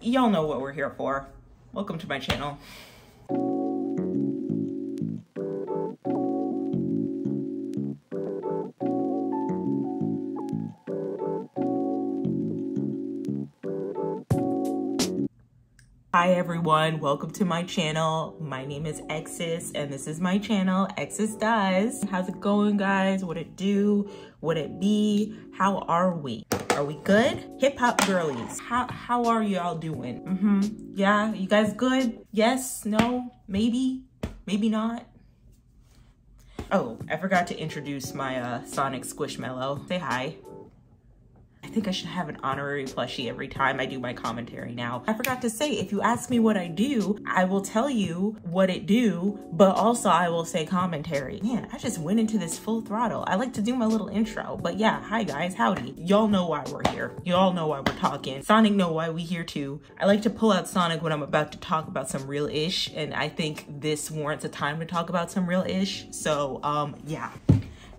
Y'all know what we're here for. Welcome to my channel. Hi everyone, welcome to my channel. My name is Exis and this is my channel, Exis Does. How's it going, guys? What it do? What it be? How are we? Are we good? Hip hop girlies, how are y'all doing? Yeah, you guys good? Yes, no, maybe not. Oh, I forgot to introduce my Sonic Squishmallow. Say hi. I think I should have an honorary plushie every time I do my commentary now. I forgot to say, if you ask me what I do, I will tell you what it do, but also I will say commentary. Man, I just went into this full throttle. I like to do my little intro, but yeah, hi guys, howdy. Y'all know why we're here. Y'all know why we're talking. Sonic know why we here too. I like to pull out Sonic when I'm about to talk about some real ish, and I think this warrants a time to talk about some real ish. So, yeah.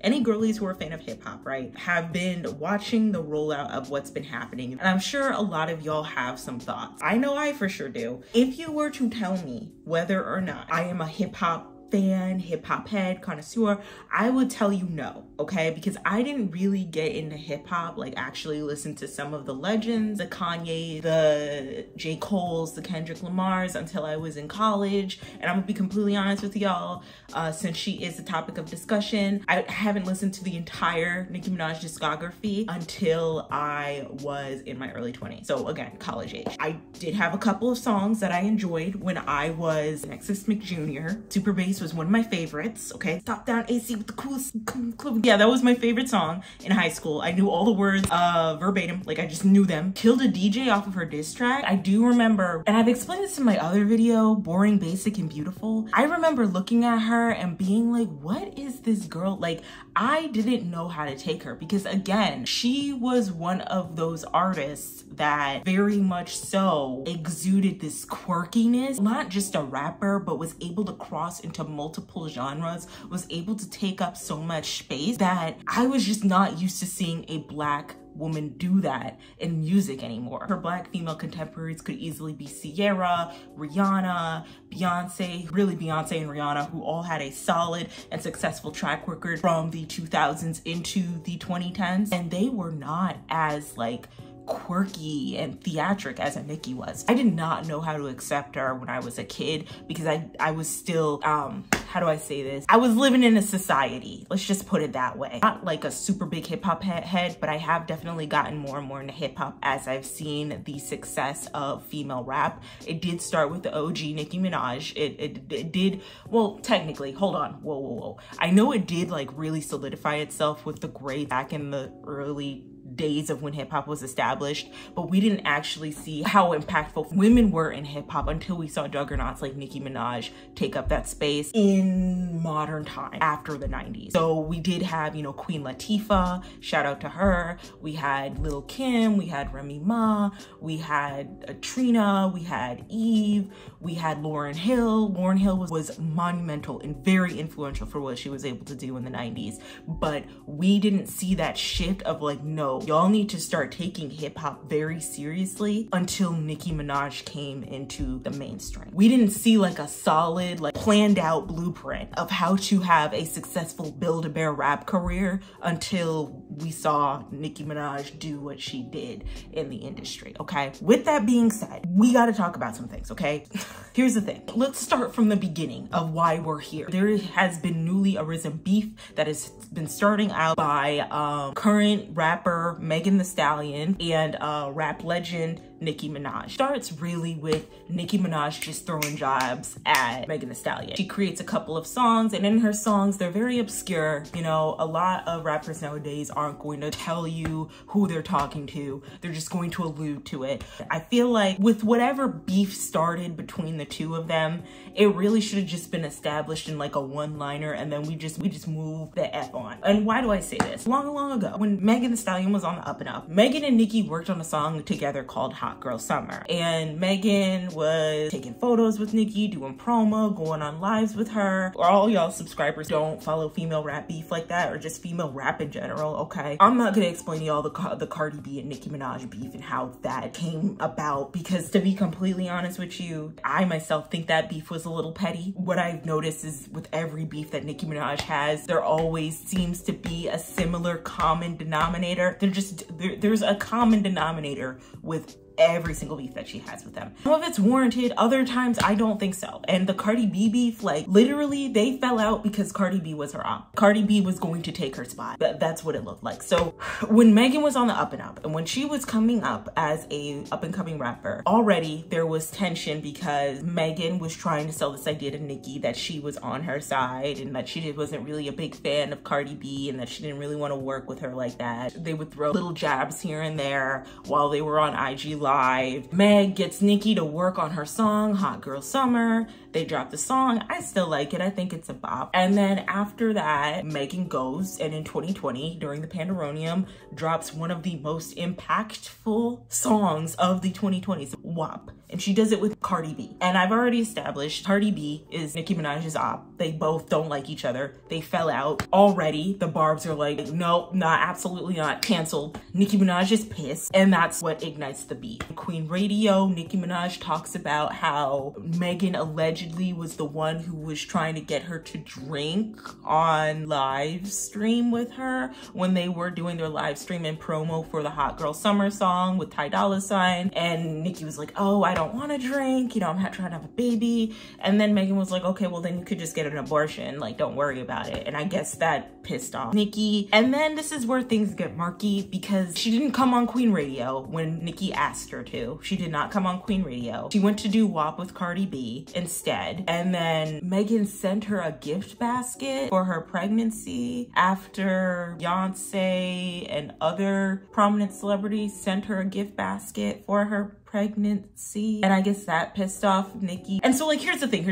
Any girlies who are a fan of hip hop, right, have been watching the rollout of what's been happening. And I'm sure a lot of y'all have some thoughts. I know I for sure do. If you were to tell me whether or not I am a hip hop fan, hip hop head, connoisseur, I would tell you no, okay? Because I didn't really get into hip hop, like actually listen to some of the legends, the Kanye, the J. Cole's, the Kendrick Lamar's until I was in college. And I'm gonna be completely honest with y'all, since she is the topic of discussion, I haven't listened to the entire Nicki Minaj discography until I was in my early 20s. So again, college age. I did have a couple of songs that I enjoyed when I was Nexus McJr. Super Bass was one of my favorites, okay? Top Down AC with the coolest club. Yeah, that was my favorite song in high school. I knew all the words verbatim, like I just knew them. Killed a DJ off of her diss track. I do remember, and I've explained this in my other video, Boring, Basic, and Beautiful. I remember looking at her and being like, what is this girl? Like, I didn't know how to take her because again, she was one of those artists that very much so exuded this quirkiness, not just a rapper, but was able to cross into multiple genres, was able to take up so much space that I was just not used to seeing a Black woman do that in music anymore. Her Black female contemporaries could easily be Sierra, Rihanna, Beyonce, really Beyonce and Rihanna, who all had a solid and successful track record from the 2000s into the 2010s, and they were not as like quirky and theatric as a Nicki was. I did not know how to accept her when I was a kid because I was still, how do I say this? I was living in a society. Let's just put it that way. Not like a super big hip hop head, but I have definitely gotten more and more into hip hop as I've seen the success of female rap. It did start with the OG Nicki Minaj. It did, well, technically, hold on, whoa. I know it did like really solidify itself with the great back in the early days of when hip hop was established, but we didn't actually see how impactful women were in hip hop until we saw juggernauts like Nicki Minaj take up that space in modern time after the 90s. So we did have, you know, Queen Latifah, shout out to her. We had Lil' Kim, we had Remy Ma, we had Trina, we had Eve, we had Lauryn Hill. Lauryn Hill was monumental and very influential for what she was able to do in the 90s, but we didn't see that shift of like, no, y'all need to start taking hip hop very seriously until Nicki Minaj came into the mainstream. We didn't see like a solid, like planned out blueprint of how to have a successful Build-A-Bear rap career until we saw Nicki Minaj do what she did in the industry, okay? With that being said, we gotta talk about some things, okay? Here's the thing. Let's start from the beginning of why we're here. There has been newly arisen beef that has been starting out by current rapper Megan Thee Stallion and rap legend Nicki Minaj. Starts really with Nicki Minaj just throwing jabs at Megan Thee Stallion. She creates a couple of songs, and in her songs, they're very obscure. You know, a lot of rappers nowadays aren't going to tell you who they're talking to. They're just going to allude to it. I feel like with whatever beef started between the two of them, it really should have just been established in like a one-liner, and then we just move the F on. And why do I say this? Long ago, when Megan Thee Stallion was on the up and up, Megan and Nicki worked on a song together called Hot Girl Summer. And Megan was taking photos with Nicki, doing promo, going on lives with her. Or all y'all subscribers don't follow female rap beef like that, or just female rap in general, okay? I'm not gonna explain to y'all the Cardi B and Nicki Minaj beef and how that came about, because to be completely honest with you, I myself think that beef was a little petty. What I've noticed is with every beef that Nicki Minaj has, there always seems to be a similar common denominator. There's a common denominator with every single beef that she has with them. Some of it's warranted, other times I don't think so. And the Cardi B beef, like literally they fell out because Cardi B was her op. Cardi B was going to take her spot. That's what it looked like. So when Megan was on the up and up, and when she was coming up as a up and coming rapper, already there was tension because Megan was trying to sell this idea to Nicki that she was on her side and that she wasn't really a big fan of Cardi B and that she didn't really want to work with her like that. They would throw little jabs here and there while they were on IG Live. Meg gets Nicki to work on her song, Hot Girl Summer. They drop the song. I still like it. I think it's a bop. And then after that, Megan goes and in 2020, during the Pandemonium, drops one of the most impactful songs of the 2020s, WAP. And she does it with Cardi B. And I've already established Cardi B is Nicki Minaj's op. They both don't like each other. They fell out. Already, the Barbs are like, nope, not, absolutely not, canceled. Nicki Minaj is pissed, and that's what ignites the beef. Queen Radio, Nicki Minaj talks about how Megan allegedly was the one who was trying to get her to drink on live stream with her when they were doing their live stream and promo for the Hot Girl Summer song with Ty Dolla $ign. And Nicki was like, oh, I don't want to drink, you know, I'm not trying to have a baby. And then Megan was like, okay, well then you could just get an abortion, like don't worry about it. And I guess that pissed off Nicki. And then this is where things get murky because she didn't come on Queen Radio when Nicki asked her to. She did not come on Queen Radio. She went to do WAP with Cardi B instead. And then Megan sent her a gift basket for her pregnancy after Beyonce and other prominent celebrities sent her a gift basket for her pregnancy. And I guess that pissed off Nicki. And so like, here's the thing.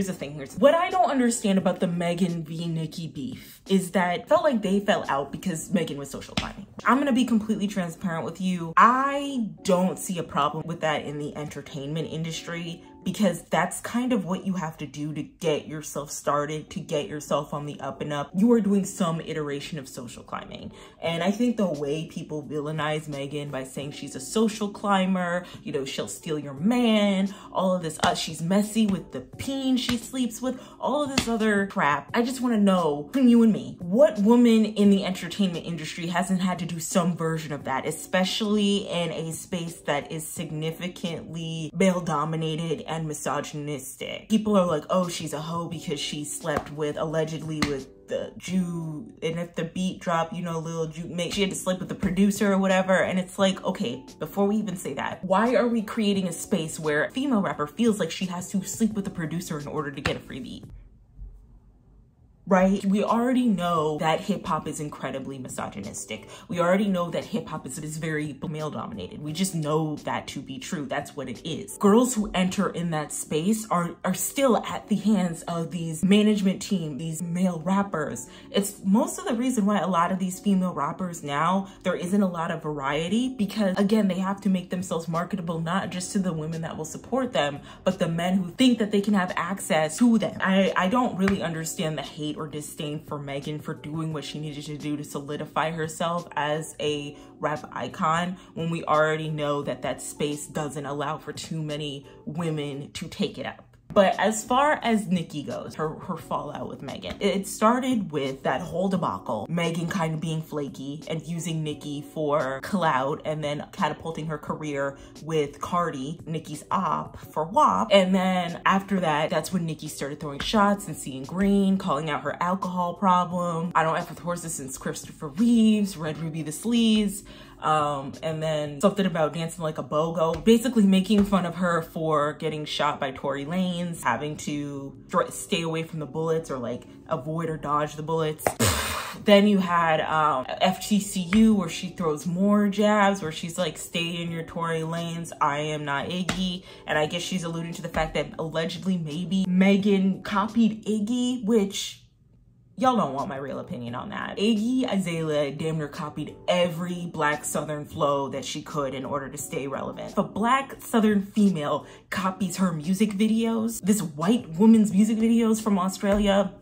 What I don't understand about the Megan v. Nicki beef is that it felt like they fell out because Megan was social climbing. I'm gonna be completely transparent with you. I don't see a problem with that in the entertainment industry, because that's kind of what you have to do to get yourself started, to get yourself on the up and up. You are doing some iteration of social climbing. And I think the way people villainize Megan by saying she's a social climber, you know, she'll steal your man, all of this, she's messy with the peen she sleeps with, all of this other crap. I just wanna know, between you and me, what woman in the entertainment industry hasn't had to do some version of that, especially in a space that is significantly male-dominated and misogynistic? People are like, oh, she's a hoe because she slept with, allegedly with the Jew, and if the beat drop, you know, Lil Jew, she had to sleep with the producer or whatever. And it's like, okay, before we even say that, why are we creating a space where a female rapper feels like she has to sleep with the producer in order to get a free beat? Right? We already know that hip hop is incredibly misogynistic. We already know that hip hop is very male dominated. We just know that to be true. That's what it is. Girls who enter in that space are still at the hands of these management team, these male rappers. It's most of the reason why a lot of these female rappers now, there isn't a lot of variety, because again, they have to make themselves marketable, not just to the women that will support them, but the men who think that they can have access to them. I don't really understand the hate or disdain for Megan for doing what she needed to do to solidify herself as a rap icon, when we already know that that space doesn't allow for too many women to take it up. But as far as Nicki goes, her fallout with Megan, it started with that whole debacle, Megan kind of being flaky and using Nicki for clout, and then catapulting her career with Cardi, Nicki's op, for WAP. And then after that, that's when Nicki started throwing shots and seeing green, calling out her alcohol problem. I don't F with horses since Christopher Reeves, Red Ruby the Sleaze. And then something about dancing like a BOGO, basically making fun of her for getting shot by Tory Lanez, having to stay away from the bullets or like avoid or dodge the bullets. Then you had FTCU, where she throws more jabs, where she's like, stay in your Tory lanes, I am not Iggy. And I guess she's alluding to the fact that allegedly maybe Megan copied Iggy, which Y'all don't want my real opinion on that. Iggy Azalea damn near copied every Black Southern flow that she could in order to stay relevant. If a Black Southern female copies her music videos, this white woman's music videos from Australia,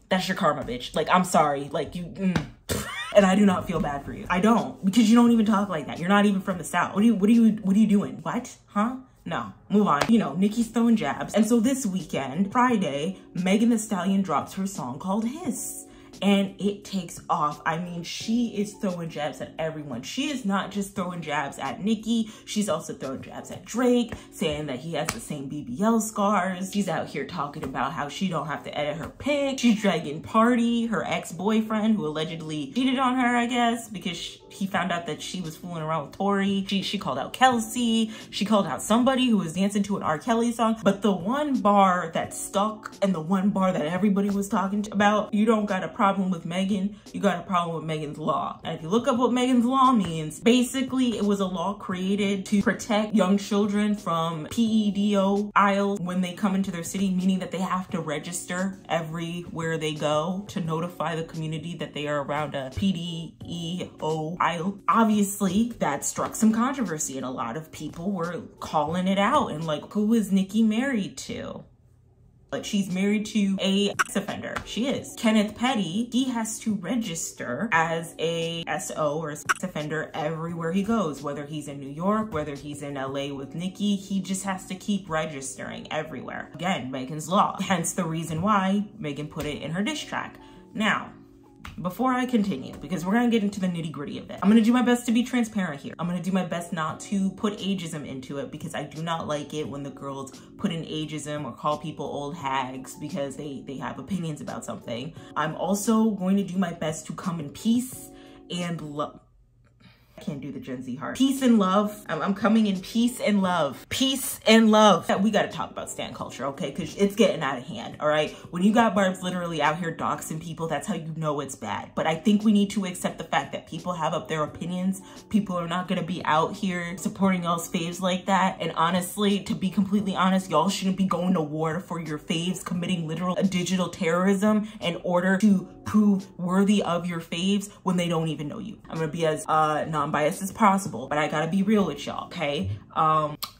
that's your karma, bitch. Like, I'm sorry, like and I do not feel bad for you. I don't, because you don't even talk like that. You're not even from the South. What are you doing? What? Huh? No, move on. You know, Nicki's throwing jabs. And so this weekend, Friday, Megan Thee Stallion drops her song called Hiss. And it takes off. I mean, she is throwing jabs at everyone. She is not just throwing jabs at Nicki. She's also throwing jabs at Drake, saying that he has the same BBL scars. She's out here talking about how she don't have to edit her pic. She's dragging Party, her ex-boyfriend, who allegedly cheated on her, I guess, because he found out that she was fooling around with Tori. She called out Kelsey. She called out somebody who was dancing to an R. Kelly song. But the one bar that stuck and the one bar that everybody was talking about, you don't got a problem with Megan, you got a problem with Megan's Law. And if you look up what Megan's Law means, basically it was a law created to protect young children from PEDO aisles when they come into their city, meaning that they have to register everywhere they go to notify the community that they are around a PDEO aisle. Obviously, that struck some controversy and a lot of people were calling it out and like, who is Nicki married to? But she's married to a sex offender. She is. Kenneth Petty, he has to register as a SO or a sex offender everywhere he goes, whether he's in New York, whether he's in LA with Nicki, he just has to keep registering everywhere. Again, Megan's Law. Hence the reason why Megan put it in her diss track. Now, before I continue, because we're gonna get into the nitty gritty of it, I'm gonna do my best to be transparent here. I'm gonna do my best not to put ageism into it because I do not like it when the girls put in ageism or call people old hags because they have opinions about something. I'm also going to do my best to come in peace and love. I can't do the Gen Z heart. Peace and love. I'm coming in peace and love. Peace and love. We gotta talk about stan culture, okay? Because it's getting out of hand, all right? When you got barbs literally out here doxing people, that's how you know it's bad. But I think we need to accept the fact that people have up their opinions. People are not gonna be out here supporting y'all's faves like that. And honestly, to be completely honest, y'all shouldn't be going to war for your faves, committing literal digital terrorism in order to prove worthy of your faves when they don't even know you. I'm gonna be as non-biased as possible, but I gotta be real with y'all, okay?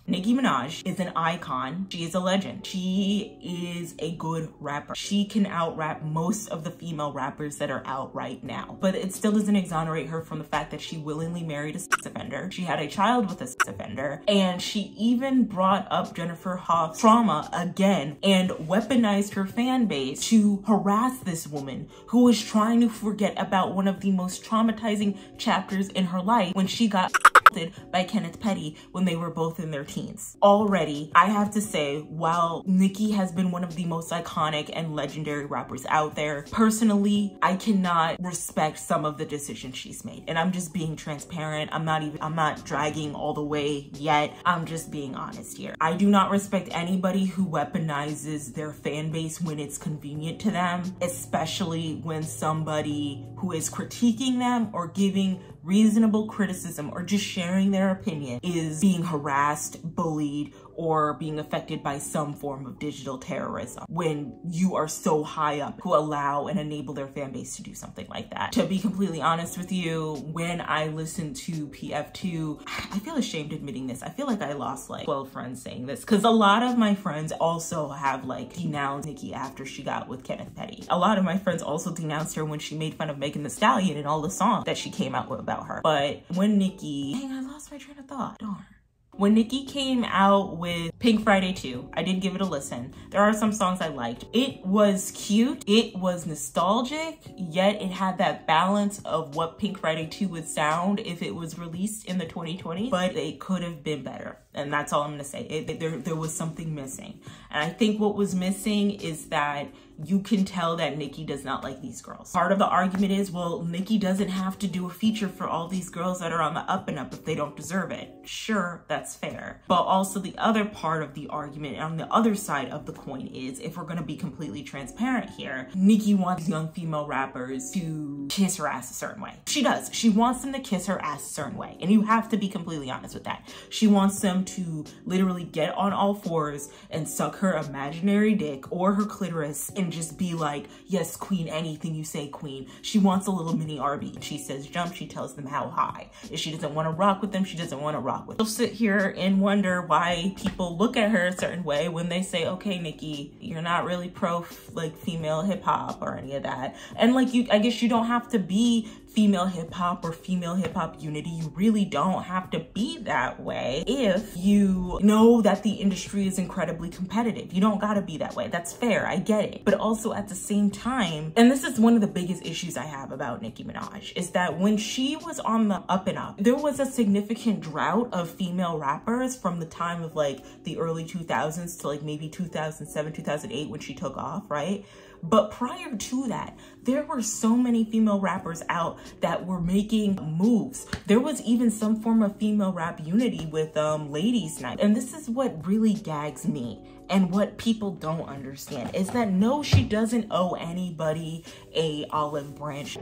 Nicki Minaj is an icon. She is a legend. She is a good rapper. She can out-rap most of the female rappers that are out right now, but it still doesn't exonerate her from the fact that she willingly married a sex offender. She had a child with a sex offender, and she even brought up Jennifer Hoff's trauma again and weaponized her fan base to harass this woman who was trying to forget about one of the most traumatizing chapters in her life when she got by Kenneth Petty when they were both in their teens. Already, I have to say, while Nicki has been one of the most iconic and legendary rappers out there, personally, I cannot respect some of the decisions she's made. And I'm just being transparent. I'm not dragging all the way yet. I'm just being honest here. I do not respect anybody who weaponizes their fan base when it's convenient to them, especially when somebody who is critiquing them or giving reasonable criticism or just sharing their opinion is being harassed, bullied, or being affected by some form of digital terrorism when you are so high up to allow and enable their fan base to do something like that. To be completely honest with you, when I listen to PF2, I feel ashamed admitting this. I feel like I lost like 12 friends saying this because a lot of my friends also have like denounced Nicki after she got with Kenneth Petty. A lot of my friends also denounced her when she made fun of Megan Thee Stallion and all the songs that she came out with about her. But when Nicki, dang, I lost my train of thought, darn. When Nicki came out with Pink Friday 2, I did give it a listen. There are some songs I liked. It was cute, it was nostalgic, yet it had that balance of what Pink Friday 2 would sound if it was released in the 2020s, but it could have been better. And that's all I'm gonna say. There was something missing. And I think what was missing is that you can tell that Nicki does not like these girls. Part of the argument is, well, Nicki doesn't have to do a feature for all these girls that are on the up and up if they don't deserve it. Sure, that's fair. But also the other part part of the argument on the other side of the coin is, if we're gonna be completely transparent here, Nicki wants young female rappers to kiss her ass a certain way. She does. She wants them to kiss her ass a certain way. And you have to be completely honest with that. She wants them to literally get on all fours and suck her imaginary dick or her clitoris and just be like, yes, queen, anything you say, queen. She wants a little mini Arby. She says jump, she tells them how high. If she doesn't want to rock with them, she doesn't want to rock with them. She'll sit here and wonder why people look at her a certain way when they say, okay, Nicki, you're not really pro like female hip hop or any of that. And like I guess you don't have to be female hip hop or female hip hop unity. You really don't have to be that way if you know that the industry is incredibly competitive. You don't gotta be that way. That's fair, I get it. But also at the same time, and this is one of the biggest issues I have about Nicki Minaj, is that when she was on the up and up, there was a significant drought of female rappers from the time of like the early 2000s to like maybe 2007, 2008 when she took off, right? But prior to that, there were so many female rappers out that were making moves. There was even some form of female rap unity with Ladies Night. And this is what really gags me and what people don't understand is that no, she doesn't owe anybody a olive branch.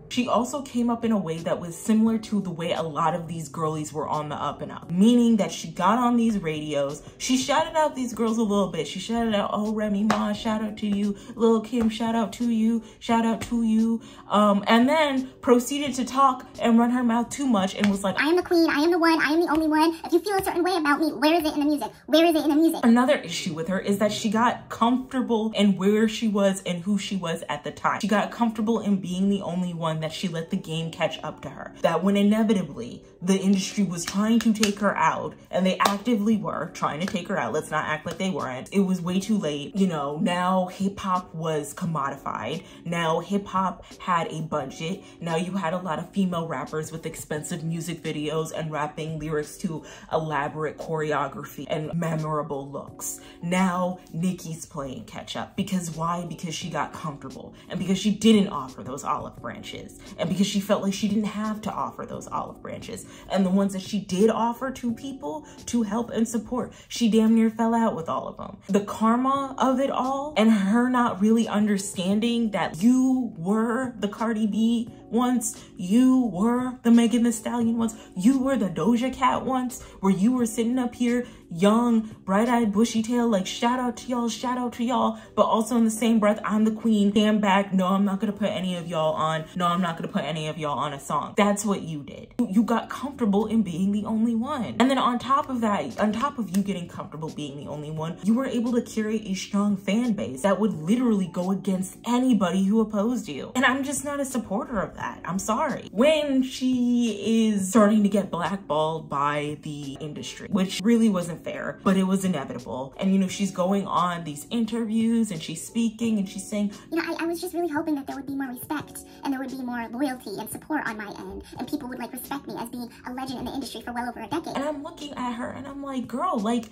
She also came up in a way that was similar to the way a lot of these girlies were on the up and up, meaning that she got on these radios, she shouted out these girls a little bit. She shouted out, oh, Remy Ma, shout out to you. Lil' Kim, shout out to you. Shout out to you. And then proceeded to talk and run her mouth too much and was like, I am the queen, I am the one, I am the only one. If you feel a certain way about me, where is it in the music? Where is it in the music? Another issue with her is that she got comfortable in where she was and who she was at the time. She got comfortable in being the only one that she let the game catch up to her. That when inevitably the industry was trying to take her out, and they actively were trying to take her out, let's not act like they weren't, it was way too late. You know, now hip hop was commodified. Now hip hop had a budget. Now you had a lot of female rappers with expensive music videos and rapping lyrics to elaborate choreography and memorable looks. Now Nicki's playing catch up. Because why? Because she got comfortable and because she didn't offer those olive branches and because she felt like she didn't have to offer those olive branches. And the ones that she did offer to people to help and support, she damn near fell out with all of them. The karma of it all and her not really understanding that you were the Cardi B once, you were the Megan Thee Stallion once, you were the Doja Cat once, where you were sitting up here young, bright-eyed, bushy tail, like shout out to y'all, but also in the same breath, I'm the queen, stand back, no, I'm not gonna put any of y'all on, no, I'm not gonna put any of y'all on a song. That's what you did. You got comfortable in being the only one. And then on top of that, on top of you getting comfortable being the only one, you were able to curate a strong fan base that would literally go against anybody who opposed you. And I'm just not a supporter of that. I'm sorry. When she is starting to get blackballed by the industry, which really wasn't fair, but it was inevitable. And you know, she's going on these interviews and she's speaking and she's saying, you know, I was just really hoping that there would be more respect and there would be more loyalty and support on my end and people would like respect me as being a legend in the industry for well over a decade. And I'm looking at her and I'm like, girl, like,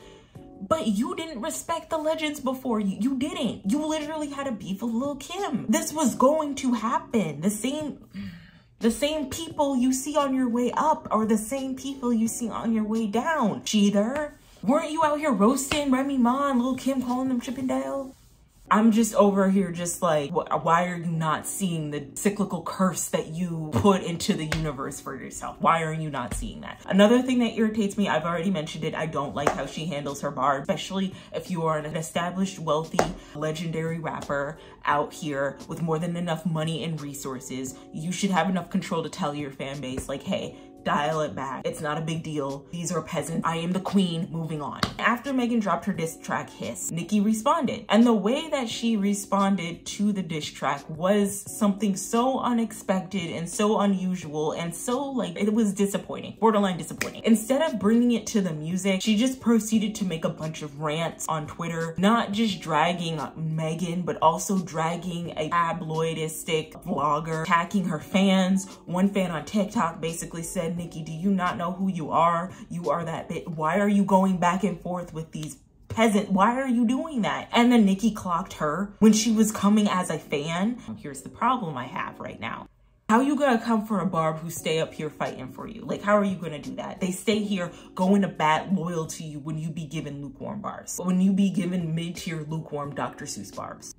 but you didn't respect the legends before you. You didn't. You literally had a beef with Lil' Kim. This was going to happen. The same people you see on your way up are the same people you see on your way down. Cheater. Weren't you out here roasting Remy Ma and Lil' Kim, calling them Chippendale? I'm just over here just like, why are you not seeing the cyclical curse that you put into the universe for yourself? Why are you not seeing that? Another thing that irritates me, I've already mentioned it, I don't like how she handles her bar, especially if you are an established, wealthy, legendary rapper out here with more than enough money and resources. You should have enough control to tell your fan base like, hey, dial it back. It's not a big deal. These are peasants. I am the queen. Moving on. After Megan dropped her diss track Hiss, Nicki responded. And the way that she responded to the diss track was something so unexpected and so unusual and so like, it was disappointing, borderline disappointing. Instead of bringing it to the music, she just proceeded to make a bunch of rants on Twitter, not just dragging Megan, but also dragging a tabloidistic vlogger, attacking her fans. One fan on TikTok basically said, Nicki, do you not know who you are? You are that bitch. Why are you going back and forth with these peasant? Why are you doing that? And then Nicki clocked her when she was coming as a fan. Here's the problem I have right now. How you gonna come for a barb who stay up here fighting for you? Like, how are you gonna do that? They stay here going to bat, loyal to you when you be given lukewarm barbs. When you be given mid-tier lukewarm Dr. Seuss barbs.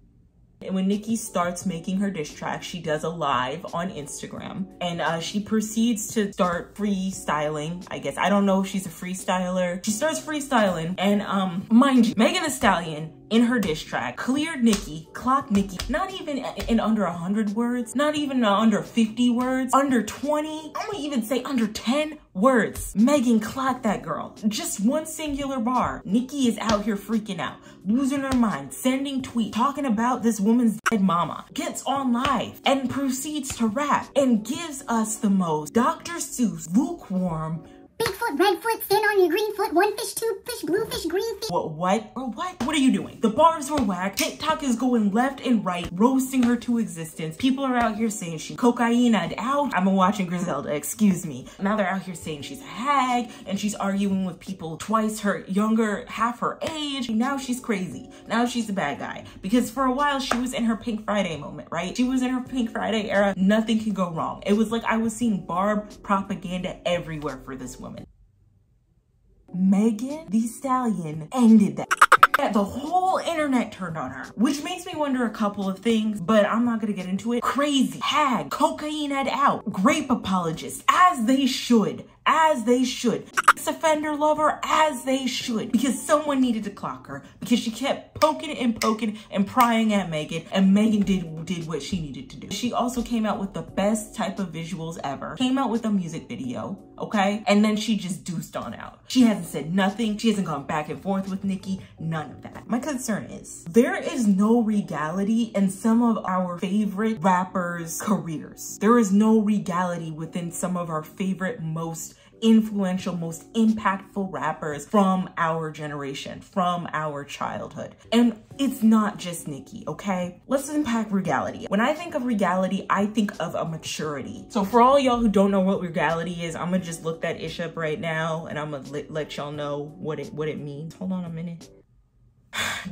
And when Nicki starts making her diss track, she does a live on Instagram and she proceeds to start freestyling, I guess. I don't know if she's a freestyler. She starts freestyling and mind you, Megan Thee Stallion in her diss track cleared Nicki, clocked Nicki, not even in under 100 words, not even under 50 words, under 20, I'm gonna even say under 10 words. Megan clocked that girl. Just one singular bar. Nicki is out here freaking out, losing her mind, sending tweets, talking about this woman's dead mama, gets on live and proceeds to rap and gives us the most Dr. Seuss lukewarm Bigfoot, Redfoot, stand on your green foot, one fish, two fish, blue fish, green fish. What? What are you doing? The bars were whack. TikTok is going left and right, roasting her to existence. People are out here saying she's cocaine-ed out. I'm watching Griselda, excuse me. Now they're out here saying she's a hag and she's arguing with people twice her younger, half her age. Now she's crazy. Now she's a bad guy. Because for a while she was in her Pink Friday moment, right? She was in her Pink Friday era. Nothing could go wrong. It was like I was seeing Barb propaganda everywhere for this woman. Megan Thee Stallion ended that. The whole internet turned on her, which makes me wonder a couple of things, but I'm not gonna get into it. Crazy, hag, cocaine-ed out, grape apologist, as they should. As they should. Offender lover, as they should. Because someone needed to clock her. Because she kept poking and prying at Megan. And Megan did what she needed to do. She also came out with the best type of visuals ever. Came out with a music video, okay? And then she just deuced on out. She hasn't said nothing. She hasn't gone back and forth with Nicki. None of that. My concern is, there is no regality in some of our favorite rappers' careers. There is no regality within some of our favorite, most influential, most impactful rappers from our generation, from our childhood. And it's not just Nicki, okay? Let's unpack regality. When I think of regality, I think of a maturity. So for all y'all who don't know what regality is, I'm gonna just look that ish up right now and I'm gonna let y'all know what it means. Hold on a minute.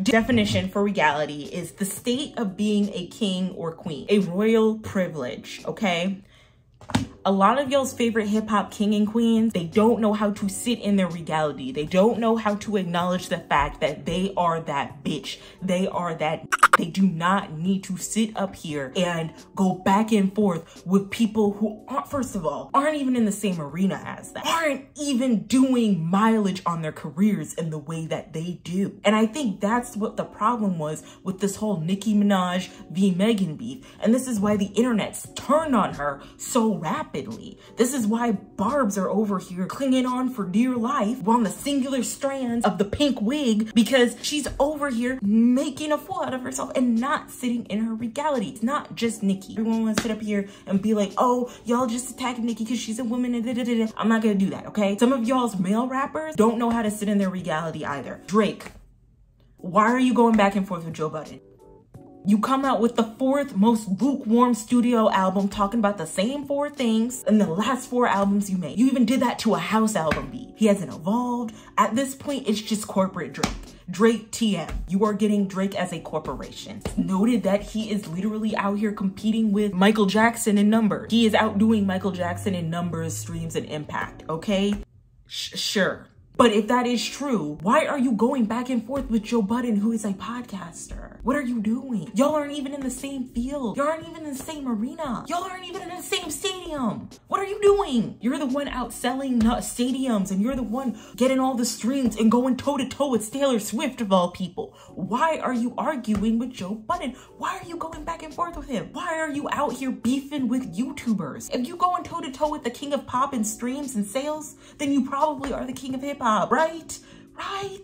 Definition for regality is the state of being a king or queen, a royal privilege, okay? A lot of y'all's favorite hip hop king and queens, they don't know how to sit in their regality. They don't know how to acknowledge the fact that they are that bitch. They are that. They do not need to sit up here and go back and forth with people who aren't, first of all, aren't even in the same arena as them, aren't even doing mileage on their careers in the way that they do. And I think that's what the problem was with this whole Nicki Minaj v. Megan beef. And this is why the internet's turned on her so rapidly. This is why barbs are over here clinging on for dear life on the singular strands of the pink wig, because she's over here making a fool out of herself and not sitting in her regality. It's not just Nicki. Everyone wants to sit up here and be like, oh, y'all just attacking Nicki because she's a woman and da-da-da-da. I'm not gonna do that, okay? Some of y'all's male rappers don't know how to sit in their regality either. Drake, why are you going back and forth with Joe Budden? You come out with the 4th most lukewarm studio album talking about the same 4 things in the last 4 albums you made. You even did that to a house album beat. He hasn't evolved. At this point, it's just corporate Drake. Drake TM. You are getting Drake as a corporation. It's noted that he is literally out here competing with Michael Jackson in numbers. He is outdoing Michael Jackson in numbers, streams, and impact, okay? Sure. But if that is true, why are you going back and forth with Joe Budden, who is a podcaster? What are you doing? Y'all aren't even in the same field. Y'all aren't even in the same arena. Y'all aren't even in the same stadium. What are you doing? You're the one out selling stadiums and you're the one getting all the streams and going toe-to-toe with Taylor Swift of all people. Why are you arguing with Joe Budden? Why are you going back and forth with him? Why are you out here beefing with YouTubers? If you going toe-to-toe with the king of pop and streams and sales, then you probably are the king of hip-hop. Right?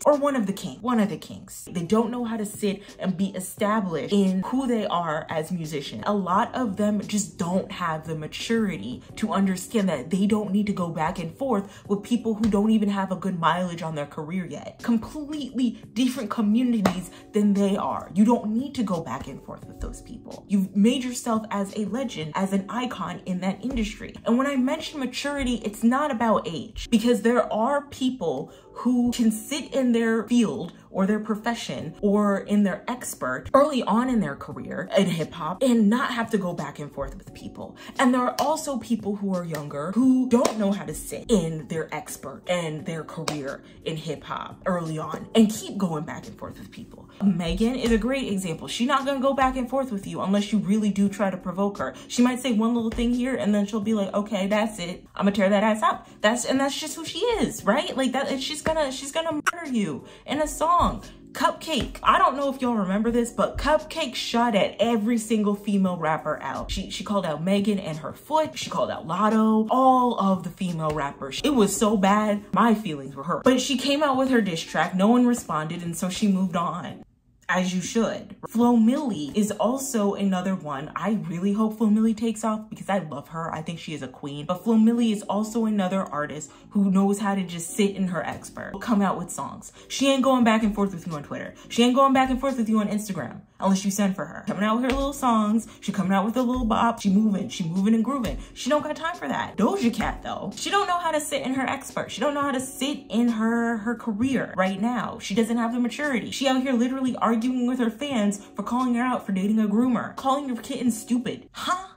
Or one of the kings. They don't know how to sit and be established in who they are as musicians. A lot of them just don't have the maturity to understand that they don't need to go back and forth with people who don't even have a good mileage on their career yet. Completely different communities than they are. You don't need to go back and forth with those people. You've made yourself as a legend, as an icon in that industry. And when I mention maturity, it's not about age, because there are people who can sit in their field or their profession or in their expert early on in their career in hip hop and not have to go back and forth with people. And there are also people who are younger who don't know how to sit in their expert and their career in hip hop early on and keep going back and forth with people. Megan is a great example. She's not gonna go back and forth with you unless you really do try to provoke her. She might say one little thing here and then she'll be like, okay, that's it. I'm gonna tear that ass up. That's just who she is, right? Like that, she's gonna murder you in a song. Cupcake. I don't know if y'all remember this, but Cupcake shot at every single female rapper out. She called out Megan and her foot. She called out Lotto, all of the female rappers. It was so bad, my feelings were hurt. But she came out with her diss track, no one responded, and so she moved on. As you should. Flo Milli is also another one. I really hope Flo Milli takes off because I love her. I think she is a queen. But Flo Milli is also another artist who knows how to just sit in her expert, come out with songs. She ain't going back and forth with you on Twitter. She ain't going back and forth with you on Instagram unless you send for her. Coming out with her little songs. She coming out with a little bop. She moving and grooving. She don't got time for that. Doja Cat though, she don't know how to sit in her expert. She don't know how to sit in her career right now. She doesn't have the maturity. She out here literally arguing with her fans for calling her out for dating a groomer, calling her kitten stupid. Huh?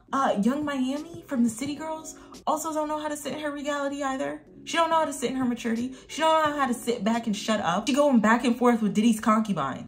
Young Miami from the City Girls also don't know how to sit in her Regality either. She don't know how to sit in her maturity. She don't know how to sit back and shut up. She going back and forth with Diddy's concubine.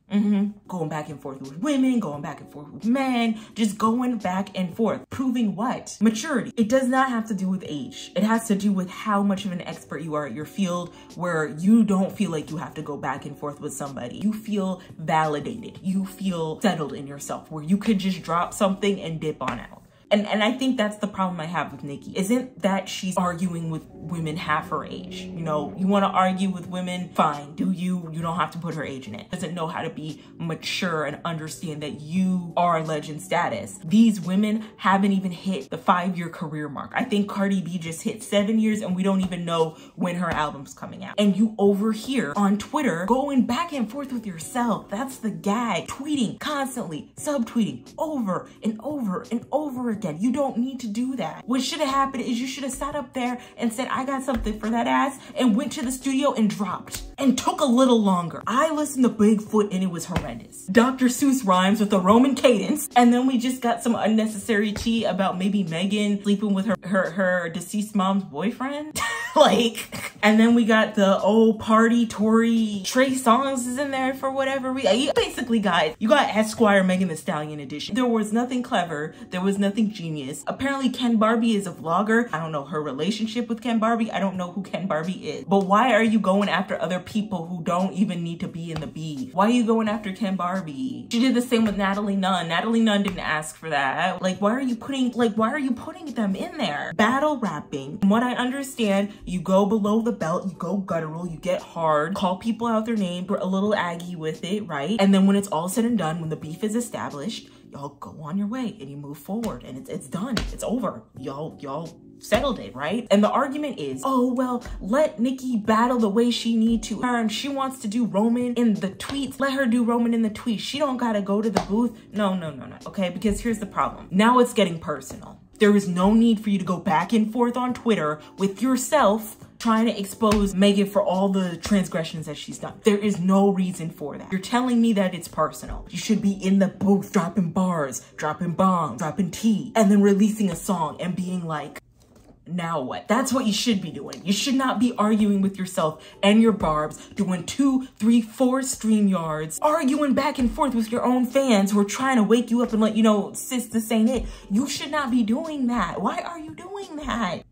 Going back and forth with women, going back and forth with men, just going back and forth. Proving what? Maturity. It does not have to do with age. It has to do with how much of an expert you are at your field where you don't feel like you have to go back and forth with somebody. You feel validated. You feel settled in yourself where you could just drop something and dip on out. And I think that's the problem I have with Nicki. Isn't that she's arguing with women half her age. You know, you want to argue with women, fine, do you. You don't have to put her age in it. Doesn't know how to be mature and understand that you are legend status. These women haven't even hit the 5-year career mark. I think Cardi B just hit 7 years and we don't even know when her album's coming out. And you over here on Twitter going back and forth with yourself. That's the gag. Tweeting constantly, subtweeting over and over and over again. You don't need to do that. What should have happened is you should have sat up there and said, I got something for that ass, and went to the studio and dropped. And took a little longer. I listened to Bigfoot and it was horrendous. Dr. Seuss rhymes with a Roman cadence. And then we just got some unnecessary tea about maybe Megan sleeping with her deceased mom's boyfriend. Like, and then we got the old party Tory Trey Songz is in there for whatever reason. Basically, guys, you got Esquire Megan Thee Stallion edition. There was nothing clever. There was nothing genius. Apparently, Ken Barbie is a vlogger. I don't know her relationship with Ken Barbie. I don't know who Ken Barbie is. But why are you going after other people who don't even need to be in the beef? Why are you going after Ken Barbie? She did the same with Natalie Nunn. Natalie Nunn didn't ask for that. Like, why are you putting them in there? Battle rapping, from what I understand, you go below the belt, you go guttural, you get hard, call people out their name, we're a little aggy with it, right? And then when it's all said and done, when the beef is established, y'all go on your way and you move forward and it's done, it's over. Y'all settled it, right? And the argument is, oh, well, let Nicki battle the way she need to. And she wants to do Roman in the tweets. Let her do Roman in the tweets. She don't gotta go to the booth. No, okay? Because here's the problem. Now it's getting personal. There is no need for you to go back and forth on Twitter with yourself trying to expose Megan for all the transgressions that she's done. There is no reason for that. You're telling me that it's personal. You should be in the booth dropping bars, dropping bombs, dropping tea, and then releasing a song and being like, now what? That's what you should be doing. You should not be arguing with yourself and your barbs, doing 2, 3, 4 StreamYards, arguing back and forth with your own fans who are trying to wake you up and let you know, sis, this ain't it. You should not be doing that. Why are you doing that?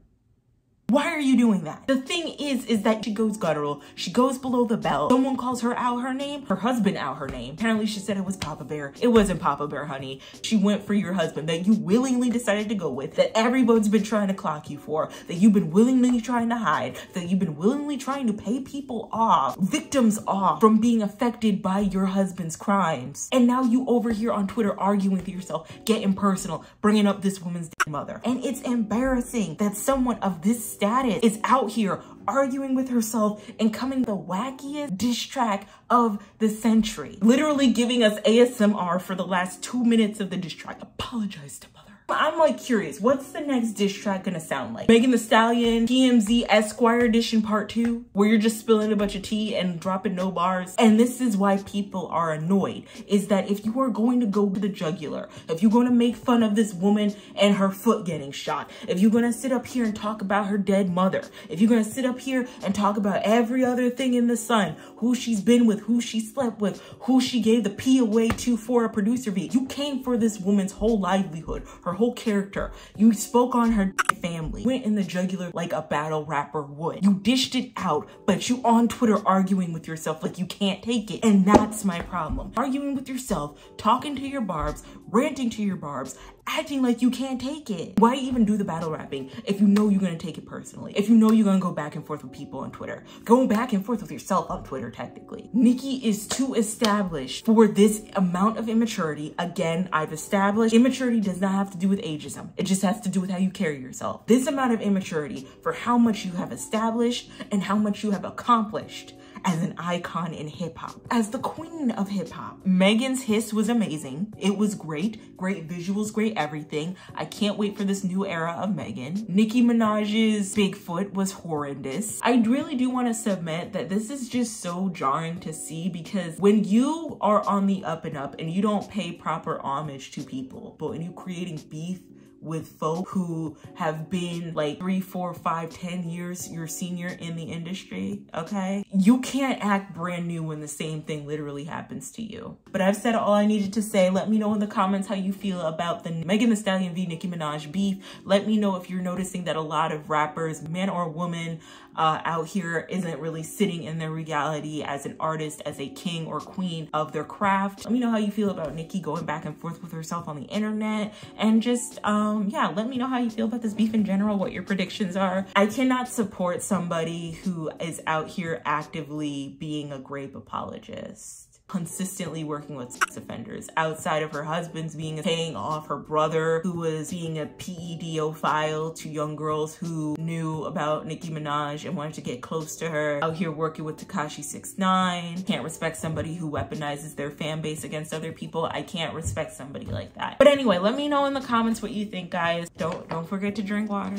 Why are you doing that? The thing is that she goes guttural. She goes below the belt. Someone calls her out her name. Her husband out her name. Apparently she said it was Papa Bear. It wasn't Papa Bear, honey. She went for your husband that you willingly decided to go with, that everyone's been trying to clock you for, that you've been willingly trying to hide, that you've been willingly trying to pay people off, victims off from being affected by your husband's crimes. And now you over here on Twitter arguing with yourself, getting personal, bringing up this woman's mother. And it's embarrassing that someone of this status is out here arguing with herself and coming the wackiest diss track of the century. Literally giving us ASMR for the last 2 minutes of the diss track. Apologize to mother. I'm like curious, what's the next diss track gonna sound like? Megan Thee Stallion, TMZ Esquire Edition Part 2, where you're just spilling a bunch of tea and dropping no bars. And this is why people are annoyed, is that if you are going to go to the jugular, if you're going to make fun of this woman and her foot getting shot, if you're going to sit up here and talk about her dead mother, if you're going to sit up here and talk about every other thing in the sun, who she's been with, who she slept with, who she gave the pee away to for a producer fee, you came for this woman's whole livelihood, her whole character. You spoke on her family, went in the jugular like a battle rapper would. You dished it out, but you on Twitter arguing with yourself like you can't take it. And that's my problem. Arguing with yourself, talking to your barbs, ranting to your barbs, acting like you can't take it. Why even do the battle rapping if you know you're gonna take it personally? If you know you're gonna go back and forth with people on Twitter? Go back and forth with yourself on Twitter, technically. Nicki is too established for this amount of immaturity. Again, I've established immaturity does not have to do with ageism. It just has to do with how you carry yourself. This amount of immaturity for how much you have established and how much you have accomplished as an icon in hip-hop, as the queen of hip-hop. Megan's hiss was amazing. It was great visuals, great everything. I can't wait for this new era of Megan. Nicki Minaj's Bigfoot was horrendous. I really do want to submit that this is just so jarring to see, because when you are on the up and up and you don't pay proper homage to people, but when you're creating beef with folk who have been like 3, 4, 5, 10 years your senior in the industry, okay? You can't act brand new when the same thing literally happens to you. But I've said all I needed to say. Let me know in the comments how you feel about the Megan Thee Stallion v Nicki Minaj beef. Let me know if you're noticing that a lot of rappers, man or woman, out here isn't really sitting in their regality as an artist, as a king or queen of their craft. Let me know how you feel about Nicki going back and forth with herself on the internet, and just yeah, let me know how you feel about this beef in general, what your predictions are. I cannot support somebody who is out here actively being a grape apologist, consistently working with sex offenders outside of her husband's paying off her brother, who was being a pedophile to young girls who knew about Nicki Minaj and wanted to get close to her. Out here working with Tekashi 6ix9ine. Can't respect somebody who weaponizes their fan base against other people. I can't respect somebody like that. But anyway, let me know in the comments what you think, guys. Don't forget to drink water.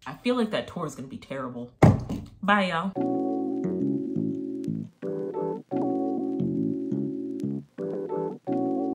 I feel like that tour is gonna be terrible. Bye, y'all.